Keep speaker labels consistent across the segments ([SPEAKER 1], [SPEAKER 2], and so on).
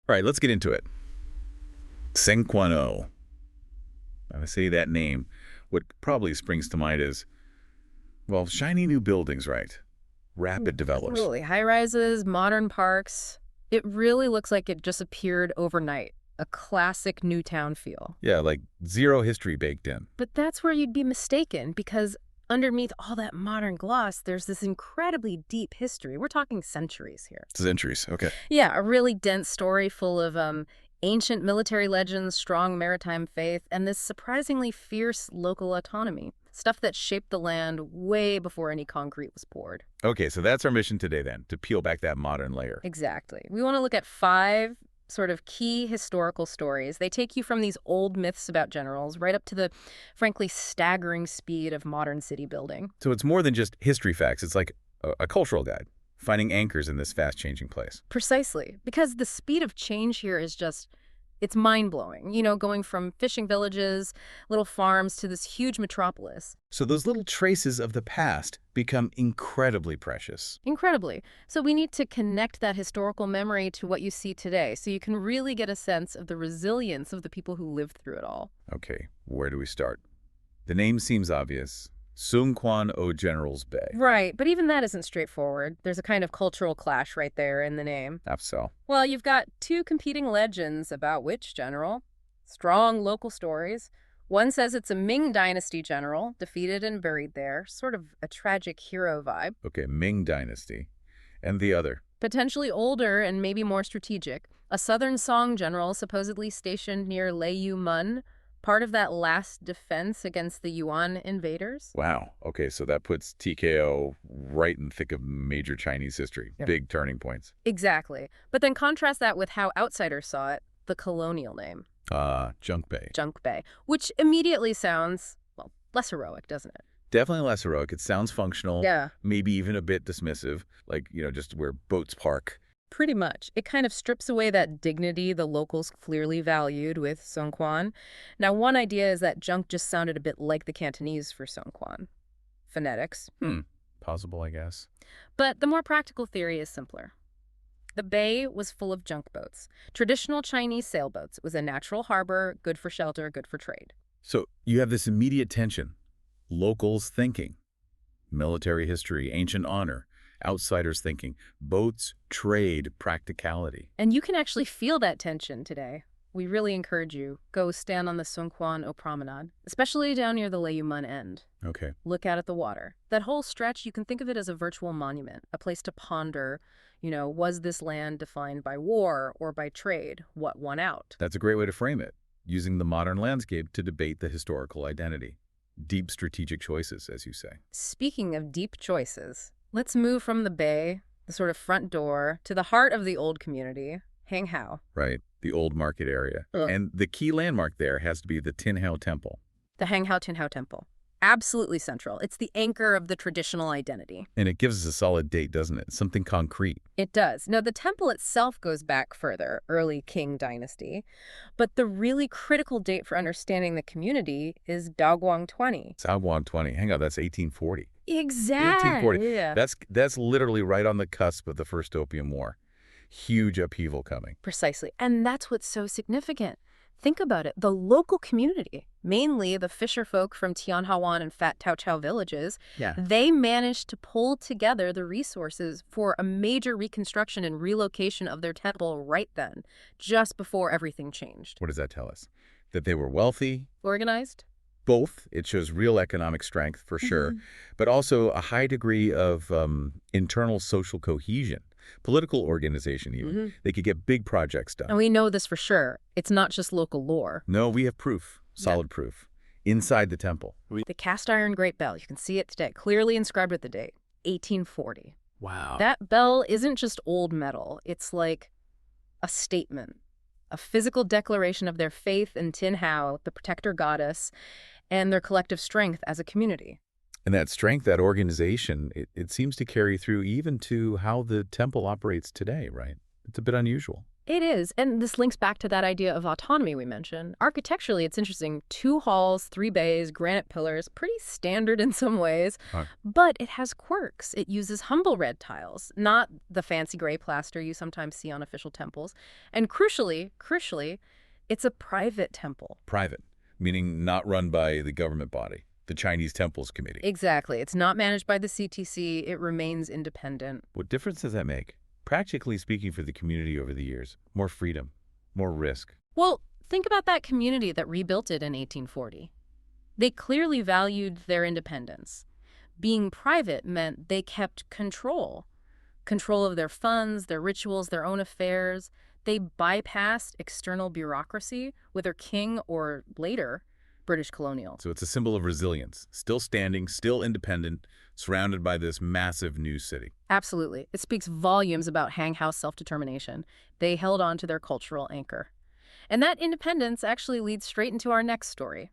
[SPEAKER 1] All right, let's get into it. Tseung. When I say that name, what probably springs to mind is, well, shiny new buildings, right? Rapid developers.
[SPEAKER 2] Absolutely. High rises, modern parks. It really looks like it just appeared overnight. A classic new town feel.
[SPEAKER 1] Yeah, like zero history baked in.
[SPEAKER 2] But that's where you'd be mistaken because underneath all that modern gloss, there's this incredibly deep history. We're talking centuries here.
[SPEAKER 1] Centuries, okay.
[SPEAKER 2] Yeah, a really dense story full of ancient military legends, strong maritime faith, and this surprisingly fierce local autonomy. Stuff that shaped the land way before any concrete was poured.
[SPEAKER 1] Okay, so that's our mission today then, to peel back that modern layer.
[SPEAKER 2] Exactly. We want to look at 5 sort of key historical stories. They take you from these old myths about generals right up to the, frankly, staggering speed of modern city building.
[SPEAKER 1] So it's more than just history facts. It's like a cultural guide, finding anchors in this fast-changing place.
[SPEAKER 2] Precisely. Because the speed of change here is just, it's mind-blowing. You know, going from fishing villages, little farms, to this huge metropolis.
[SPEAKER 1] So those little traces of the past become incredibly precious.
[SPEAKER 2] Incredibly. So we need to connect that historical memory to what you see today so you can really get a sense of the resilience of the people who lived through it all.
[SPEAKER 1] Okay, where do we start? The name seems obvious. Kwan O General's Bay.
[SPEAKER 2] Right, but even that isn't straightforward. There's a kind of cultural clash right there in the name.
[SPEAKER 1] So.
[SPEAKER 2] Well, you've got 2 competing legends about which general. Strong local stories. One says it's a Ming Dynasty general, defeated and buried there, sort of a tragic hero vibe.
[SPEAKER 1] Okay, Ming Dynasty. And the other?
[SPEAKER 2] Potentially older and maybe more strategic. A southern Song general supposedly stationed near Mun, part of that last defense against the Yuan invaders.
[SPEAKER 1] Wow. Okay, so that puts TKO right in the thick of major Chinese history.
[SPEAKER 2] Yep.
[SPEAKER 1] Big turning points.
[SPEAKER 2] Exactly. But then contrast that with how outsiders saw it, the colonial name.
[SPEAKER 1] Junk Bay.
[SPEAKER 2] Junk Bay, which immediately sounds, well, less heroic, doesn't it?
[SPEAKER 1] Definitely less heroic. It sounds functional.
[SPEAKER 2] Yeah.
[SPEAKER 1] Maybe even a bit dismissive, like, just where boats park.
[SPEAKER 2] Pretty much. It kind of strips away that dignity the locals clearly valued with Kwan. Now, one idea is that junk just sounded a bit like the Cantonese for Kwan. Phonetics.
[SPEAKER 1] Possible, I guess.
[SPEAKER 2] But the more practical theory is simpler. The bay was full of junk boats. Traditional Chinese sailboats. It was a natural harbor, good for shelter, good for trade.
[SPEAKER 1] So you have this immediate tension. Locals thinking. Military history, ancient honor. Outsiders thinking. Boats, trade, practicality.
[SPEAKER 2] And you can actually feel that tension today. We really encourage you, go stand on the Kwan O Promenade, especially down near the Mun end.
[SPEAKER 1] Okay.
[SPEAKER 2] Look out at the water. That whole stretch, you can think of it as a virtual monument, a place to ponder, was this land defined by war or by trade? What won out?
[SPEAKER 1] That's a great way to frame it, using the modern landscape to debate the historical identity. Deep strategic choices, as you say.
[SPEAKER 2] Speaking of deep choices, let's move from the bay, the sort of front door, to the heart of the old community, Tin Hau.
[SPEAKER 1] Right, the old market area. And the key landmark there has to be the Tin Hau Temple.
[SPEAKER 2] The Tin Hau Temple. Absolutely central. It's the anchor of the traditional identity.
[SPEAKER 1] And it gives us a solid date, doesn't it? Something concrete.
[SPEAKER 2] It does. Now, the temple itself goes back further, early Qing dynasty, but the really critical date for understanding the community is Daoguang 20.
[SPEAKER 1] Daoguang 20. Hang on, that's 1840.
[SPEAKER 2] Exactly.
[SPEAKER 1] 1840.
[SPEAKER 2] Yeah.
[SPEAKER 1] That's literally right on the cusp of the First Opium War. Huge upheaval coming.
[SPEAKER 2] Precisely. And that's what's so significant. Think about it. The local community, mainly the fisher folk from Tianhawan and Fat Tao Chao villages, they managed to pull together the resources for a major reconstruction and relocation of their temple right then, just before everything changed.
[SPEAKER 1] What does that tell us? That they were wealthy?
[SPEAKER 2] Organized?
[SPEAKER 1] Both. It shows real economic strength, for sure, but also a high degree of internal social cohesion. Political organization, even. They could get big projects done.
[SPEAKER 2] And we know this for sure. It's not just local lore.
[SPEAKER 1] No, we have proof, solid proof, inside the temple.
[SPEAKER 2] The cast iron great bell, you can see it today, clearly inscribed with the date, 1840.
[SPEAKER 1] Wow.
[SPEAKER 2] That bell isn't just old metal. It's like a statement, a physical declaration of their faith in Tin Hau, the protector goddess, and their collective strength as a community.
[SPEAKER 1] And that strength, that organization, it seems to carry through even to how the temple operates today, right? It's a bit unusual.
[SPEAKER 2] It is, and this links back to that idea of autonomy we mentioned. Architecturally, it's interesting. 2 halls, 3 bays, granite pillars, pretty standard in some ways, but it has quirks. It uses humble red tiles, not the fancy gray plaster you sometimes see on official temples. And crucially, it's a private temple.
[SPEAKER 1] Private, meaning not run by the government body, the Chinese Temples Committee.
[SPEAKER 2] Exactly. It's not managed by the CTC. It remains independent.
[SPEAKER 1] What difference does that make? Practically speaking, for the community over the years, more freedom, more risk.
[SPEAKER 2] Well, think about that community that rebuilt it in 1840. They clearly valued their independence. Being private meant they kept control of their funds, their rituals, their own affairs. They bypassed external bureaucracy with their king or, later, British colonial.
[SPEAKER 1] So it's a symbol of resilience, still standing, still independent, surrounded by this massive new city.
[SPEAKER 2] Absolutely. It speaks volumes about Hang House self-determination. They held on to their cultural anchor. And that independence actually leads straight into our next story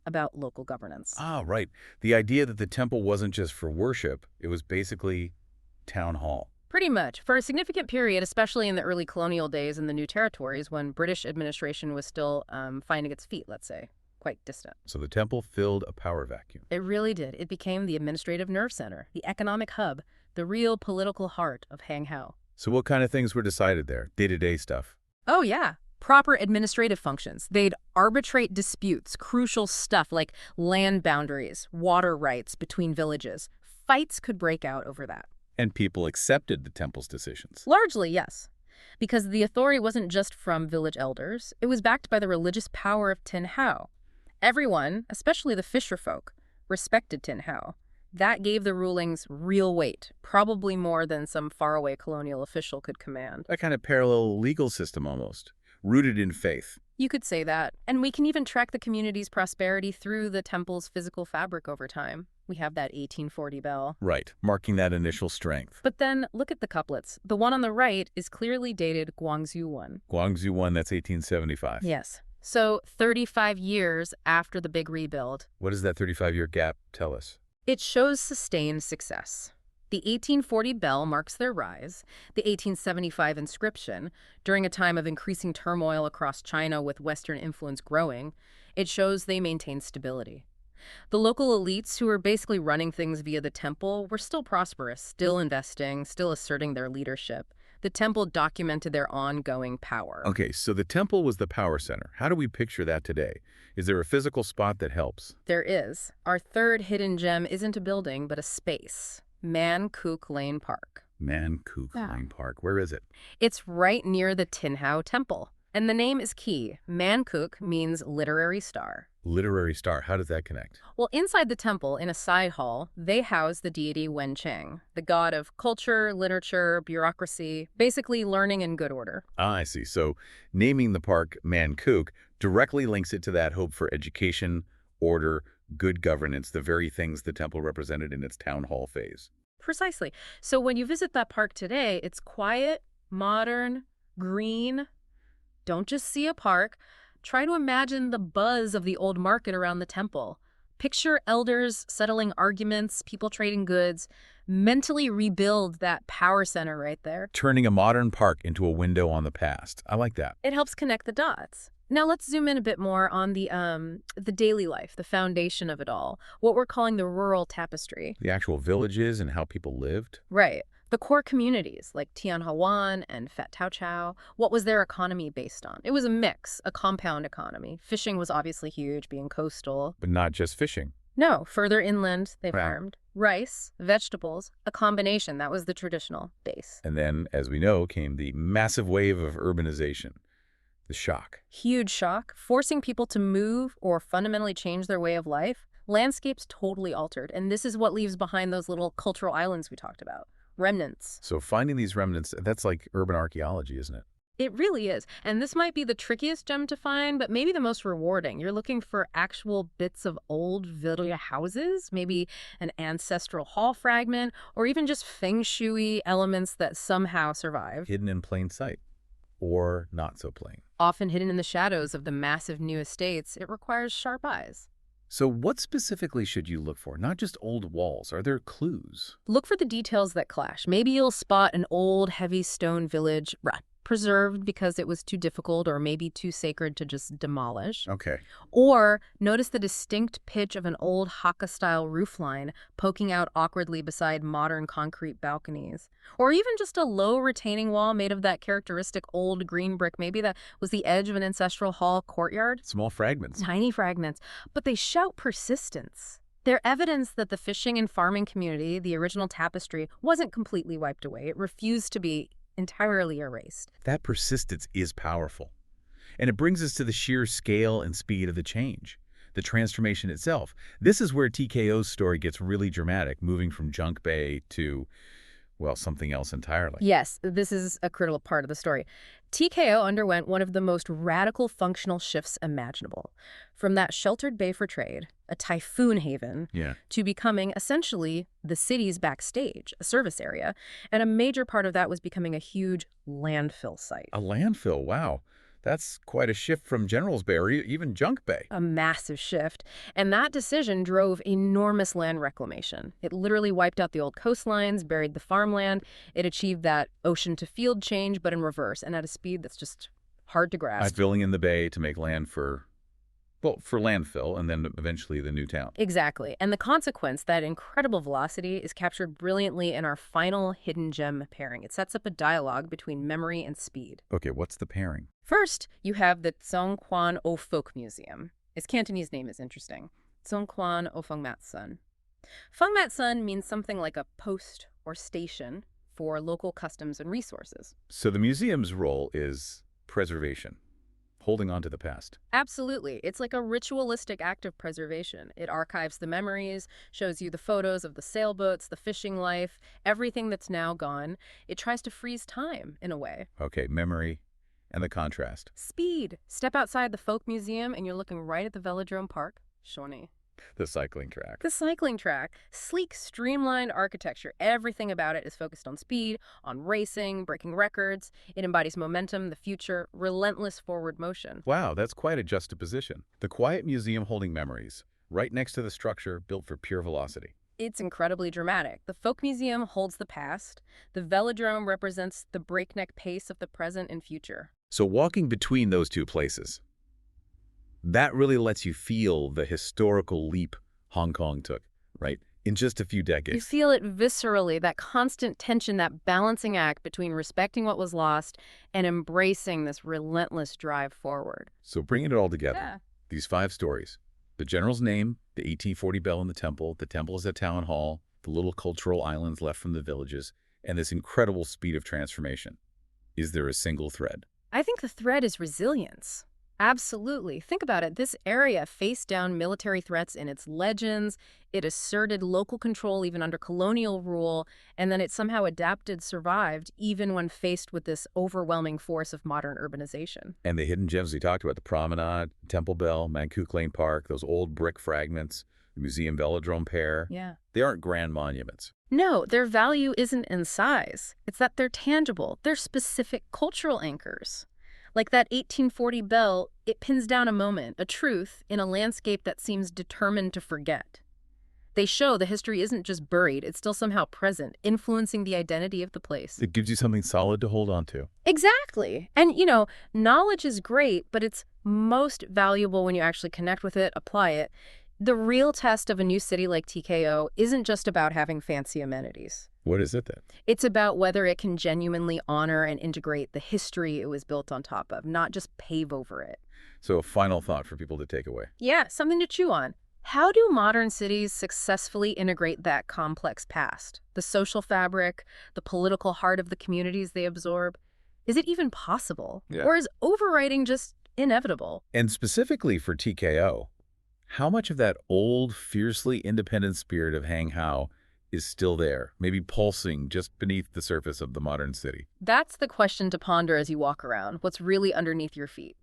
[SPEAKER 2] about local governance.
[SPEAKER 1] Ah, right. The idea that the temple wasn't just for worship, it was basically town hall.
[SPEAKER 2] Pretty much. For a significant period, especially in the early colonial days in the new territories when British administration was still finding its feet, let's say. Quite distant.
[SPEAKER 1] So the temple filled a power vacuum.
[SPEAKER 2] It really did. It became the administrative nerve center, the economic hub, the real political heart of Hang Hau.
[SPEAKER 1] So what kind of things were decided there? Day-to-day stuff?
[SPEAKER 2] Oh, yeah. Proper administrative functions. They'd arbitrate disputes, crucial stuff like land boundaries, water rights between villages. Fights could break out over that.
[SPEAKER 1] And people accepted the temple's decisions.
[SPEAKER 2] Largely, yes. Because the authority wasn't just from village elders. It was backed by the religious power of Tin Hau. Everyone, especially the fisher folk, respected Tin Hau. That gave the rulings real weight, probably more than some faraway colonial official could command.
[SPEAKER 1] A kind of parallel legal system almost, rooted in faith.
[SPEAKER 2] You could say that. And we can even track the community's prosperity through the temple's physical fabric over time. We have that 1840 bell.
[SPEAKER 1] Right, marking that initial strength.
[SPEAKER 2] But then look at the couplets. The one on the right is clearly dated Guangzhou 1.
[SPEAKER 1] Guangzhou 1, that's 1875.
[SPEAKER 2] Yes. So 35 years after the big rebuild.
[SPEAKER 1] What does that 35-year gap tell us?
[SPEAKER 2] It shows sustained success. The 1840 bell marks their rise. The 1875 inscription, during a time of increasing turmoil across China with Western influence growing, it shows they maintained stability. The local elites who were basically running things via the temple were still prosperous, still investing, still asserting their leadership. The temple documented their ongoing power.
[SPEAKER 1] Okay, so the temple was the power center. How do we picture that today? Is there a physical spot that helps?
[SPEAKER 2] There is. Our third hidden gem isn't a building, but a space. Man Kuk Lane Park.
[SPEAKER 1] Man Kuk Lane Park. Where is it?
[SPEAKER 2] It's right near the Tin Hau Temple. And the name is key. Man Kuk means literary star.
[SPEAKER 1] Literary star. How does that connect?
[SPEAKER 2] Well, inside the temple, in a side hall, they house the deity Wen Cheng, the god of culture, literature, bureaucracy, basically learning and good order.
[SPEAKER 1] Ah, I see. So naming the park Man Kuk directly links it to that hope for education, order, good governance, the very things the temple represented in its town hall phase.
[SPEAKER 2] Precisely. So when you visit that park today, it's quiet, modern, green. Don't just see a park. Try to imagine the buzz of the old market around the temple. Picture elders settling arguments, people trading goods. Mentally rebuild that power center right there.
[SPEAKER 1] Turning a modern park into a window on the past. I like that.
[SPEAKER 2] It helps connect the dots. Now let's zoom in a bit more on the daily life, the foundation of it all, what we're calling the rural tapestry.
[SPEAKER 1] The actual villages and how people lived.
[SPEAKER 2] Right. The core communities like Tin Hau and Fat Tao Chau, what was their economy based on? It was a mix, a compound economy. Fishing was obviously huge, being coastal.
[SPEAKER 1] But not just fishing.
[SPEAKER 2] No, further inland, they farmed. Rice, vegetables, a combination. That was the traditional base.
[SPEAKER 1] And then, as we know, came the massive wave of urbanization. The shock.
[SPEAKER 2] Huge shock, forcing people to move or fundamentally change their way of life. Landscapes totally altered, and this is what leaves behind those little cultural islands we talked about. Remnants.
[SPEAKER 1] So finding these remnants, that's like urban archaeology, isn't it?
[SPEAKER 2] It really is. And this might be the trickiest gem to find, but maybe the most rewarding. You're looking for actual bits of old villa houses, maybe an ancestral hall fragment, or even just feng shui elements that somehow survived.
[SPEAKER 1] Hidden in plain sight. Or not so plain.
[SPEAKER 2] Often hidden in the shadows of the massive new estates, it requires sharp eyes.
[SPEAKER 1] So what specifically should you look for? Not just old walls. Are there clues?
[SPEAKER 2] Look for the details that clash. Maybe you'll spot an old, heavy stone village, preserved because it was too difficult or maybe too sacred to just demolish.
[SPEAKER 1] Okay.
[SPEAKER 2] Or notice the distinct pitch of an old Hakka-style roofline poking out awkwardly beside modern concrete balconies. Or even just a low retaining wall made of that characteristic old green brick. Maybe that was the edge of an ancestral hall courtyard.
[SPEAKER 1] Small fragments.
[SPEAKER 2] Tiny fragments. But they shout persistence. They're evidence that the fishing and farming community, the original tapestry, wasn't completely wiped away. It refused to be entirely erased.
[SPEAKER 1] That persistence is powerful. And it brings us to the sheer scale and speed of the change, the transformation itself. This is where TKO's story gets really dramatic, moving from junk bay to, well, something else entirely.
[SPEAKER 2] Yes, this is a critical part of the story. TKO underwent one of the most radical functional shifts imaginable. From that sheltered bay for trade, a typhoon haven, to becoming essentially the city's backstage, a service area. And a major part of that was becoming a huge landfill site.
[SPEAKER 1] A landfill, wow. That's quite a shift from General's Bay or even Junk Bay.
[SPEAKER 2] A massive shift. And that decision drove enormous land reclamation. It literally wiped out the old coastlines, buried the farmland. It achieved that ocean-to-field change, but in reverse, and at a speed that's just hard to grasp.
[SPEAKER 1] Filling in the bay to make land for landfill and then eventually the new town.
[SPEAKER 2] Exactly. And the consequence, that incredible velocity, is captured brilliantly in our final hidden gem pairing. It sets up a dialogue between memory and speed.
[SPEAKER 1] Okay, what's the pairing?
[SPEAKER 2] First, you have the Tseung Kwan O Folk Museum. Its Cantonese name is interesting. Tseung Kwan O Fung Mat Sun. Fung Mat Sun means something like a post or station for local customs and resources.
[SPEAKER 1] So the museum's role is preservation, holding on to the past.
[SPEAKER 2] Absolutely. It's like a ritualistic act of preservation. It archives the memories, shows you the photos of the sailboats, the fishing life, everything that's now gone. It tries to freeze time, in a way.
[SPEAKER 1] Okay, memory and the contrast.
[SPEAKER 2] Speed. Step outside the Folk Museum and you're looking right at the Velodrome Park, Shawnee.
[SPEAKER 1] The cycling track.
[SPEAKER 2] The cycling track. Sleek, streamlined architecture. Everything about it is focused on speed, on racing, breaking records. It embodies momentum, the future, relentless forward motion.
[SPEAKER 1] Wow, that's quite a juxtaposition. The quiet museum holding memories, right next to the structure built for pure velocity.
[SPEAKER 2] It's incredibly dramatic. The Folk Museum holds the past. The Velodrome represents the breakneck pace of the present and future.
[SPEAKER 1] So walking between those two places, that really lets you feel the historical leap Hong Kong took, right? In just a few decades.
[SPEAKER 2] You feel it viscerally, that constant tension, that balancing act between respecting what was lost and embracing this relentless drive forward.
[SPEAKER 1] So bringing it all together, these 5 stories. The general's name, the 1840 bell in the temple is at town hall, the little cultural islands left from the villages, and this incredible speed of transformation. Is there a single thread?
[SPEAKER 2] I think the thread is resilience. Absolutely. Think about it. This area faced down military threats in its legends. It asserted local control even under colonial rule, and then it somehow adapted, survived, even when faced with this overwhelming force of modern urbanization.
[SPEAKER 1] And the hidden gems we talked about, the promenade, Temple Bell, Mankook Lane Park, those old brick fragments, the museum velodrome pair.
[SPEAKER 2] Yeah.
[SPEAKER 1] They aren't grand monuments.
[SPEAKER 2] No, their value isn't in size. It's that they're tangible. They're specific cultural anchors. Like that 1840 bell, it pins down a moment, a truth, in a landscape that seems determined to forget. They show the history isn't just buried, it's still somehow present, influencing the identity of the place.
[SPEAKER 1] It gives you something solid to hold on to.
[SPEAKER 2] Exactly. And, knowledge is great, but it's most valuable when you actually connect with it, apply it. The real test of a new city like TKO isn't just about having fancy amenities.
[SPEAKER 1] What is it then?
[SPEAKER 2] It's about whether it can genuinely honor and integrate the history it was built on top of, not just pave over it.
[SPEAKER 1] So a final thought for people to take away.
[SPEAKER 2] Yeah, something to chew on. How do modern cities successfully integrate that complex past? The social fabric, the political heart of the communities they absorb? Is it even possible?
[SPEAKER 1] Yeah.
[SPEAKER 2] Or is overwriting just inevitable?
[SPEAKER 1] And specifically for TKO, how much of that old, fiercely independent spirit of Hang Hao is still there, maybe pulsing just beneath the surface of the modern city?
[SPEAKER 2] That's the question to ponder as you walk around. What's really underneath your feet?